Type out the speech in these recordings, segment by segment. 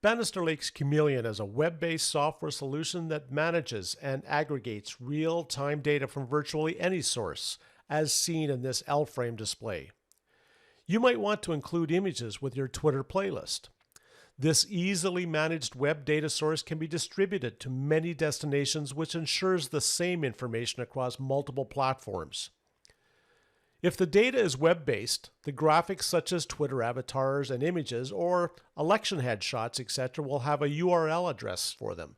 Bannister Lake's Chameleon is a web-based software solution that manages and aggregates real-time data from virtually any source, as seen in this L-frame display. You might want to include images with your Twitter playlist. This easily managed web data source can be distributed to many destinations, which ensures the same information across multiple platforms. If the data is web-based, the graphics such as Twitter avatars and images or election headshots, etc. will have a URL address for them.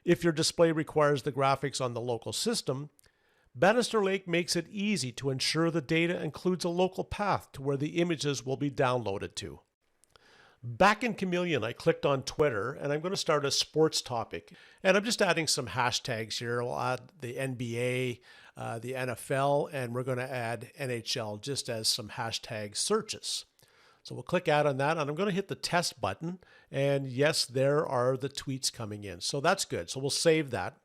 If your display requires the graphics on the local system, Bannister Lake makes it easy to ensure the data includes a local path to where the images will be downloaded to. Back in Chameleon, I clicked on Twitter and I'm going to start a sports topic. And I'm just adding some hashtags here. I'll add the NBA, the NFL, and we're going to add NHL just as some hashtag searches. So we'll click add on that and I'm going to hit the test button. And yes, there are the tweets coming in. So that's good. So we'll save that.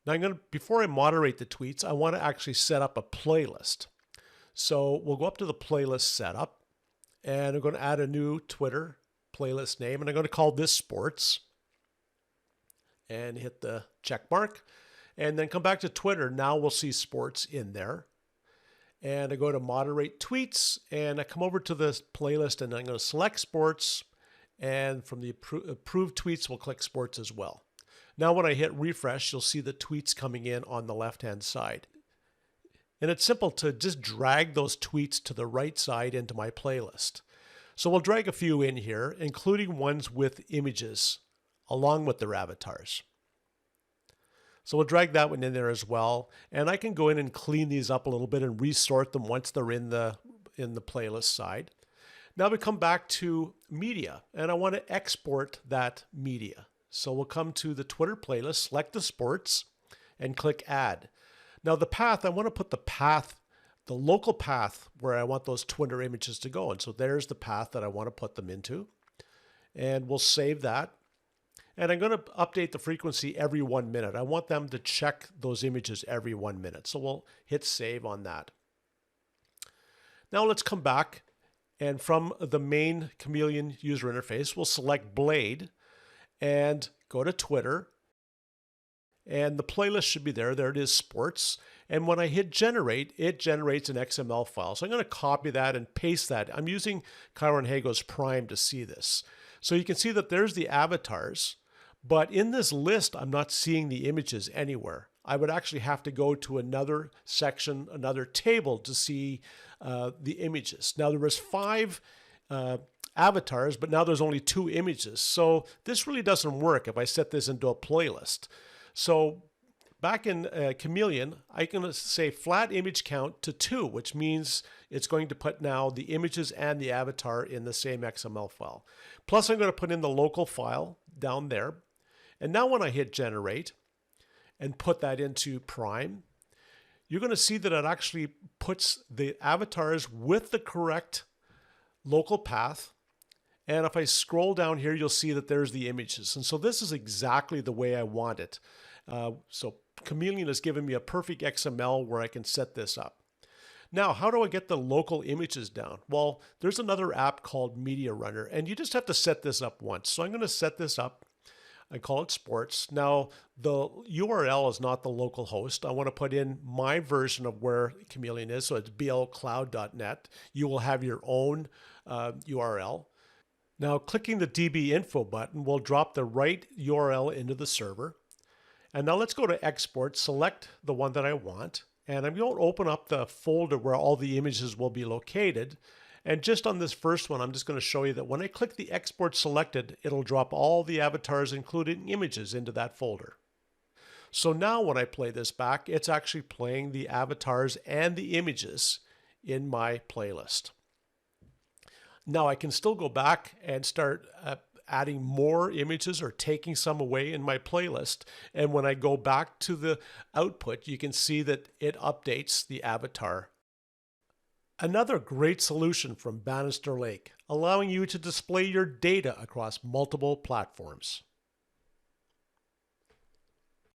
Now before I moderate the tweets, I want to actually set up a playlist. So we'll go up to the playlist setup. And I'm going to add a new Twitter playlist name, and I'm going to call this Sports. And hit the check mark. And then come back to Twitter. Now we'll see Sports in there. And I go to Moderate Tweets, and I come over to this playlist, and I'm going to select Sports. And from the approved tweets, we'll click Sports as well. Now when I hit refresh, you'll see the tweets coming in on the left-hand side. And it's simple to just drag those tweets to the right side into my playlist. So we'll drag a few in here, including ones with images along with their avatars. So we'll drag that one in there as well. And I can go in and clean these up a little bit and resort them once they're in the playlist side. Now we come back to media, and I want to export that media. So we'll come to the Twitter playlist, select the sports, and click add. Now the path, I want to put the path, the local path where I want those Twitter images to go. And so there's the path that I want to put them into. And we'll save that. And I'm going to update the frequency every 1 minute. I want them to check those images every 1 minute. So we'll hit save on that. Now let's come back. And from the main Chameleon user interface, we'll select Blade and go to Twitter. And the playlist should be there. There it is, Sports. And when I hit generate, it generates an XML file. So I'm going to copy that and paste that. I'm using Chiron Hago's Prime to see this. So you can see that there's the avatars. But in this list, I'm not seeing the images anywhere. I would actually have to go to another section, another table to see the images. Now there was 5 avatars, but now there's only 2 images. So this really doesn't work if I set this into a playlist. So back in Chameleon, I can say flat image count to 2, which means it's going to put now the images and the avatar in the same XML file. Plus I'm going to put in the local file down there. And now when I hit generate and put that into Prime, you're going to see that it actually puts the avatars with the correct local path. And if I scroll down here, you'll see that there's the images. And so this is exactly the way I want it. So Chameleon has given me a perfect XML where I can set this up. Now, how do I get the local images down? Well, there's another app called Media Runner, and you just have to set this up once. So I'm going to set this up. I call it Sports. Now, the URL is not the local host. I want to put in my version of where Chameleon is. So it's blcloud.net. You will have your own URL. Now, clicking the DB info button will drop the right URL into the server. And now let's go to export, select the one that I want. And I'm going to open up the folder where all the images will be located. And just on this first one, I'm just going to show you that when I click the export selected, it'll drop all the avatars, including images, into that folder. So now when I play this back, it's actually playing the avatars and the images in my playlist. Now I can still go back and start adding more images or taking some away in my playlist. And when I go back to the output, you can see that it updates the avatar. Another great solution from Bannister Lake, allowing you to display your data across multiple platforms.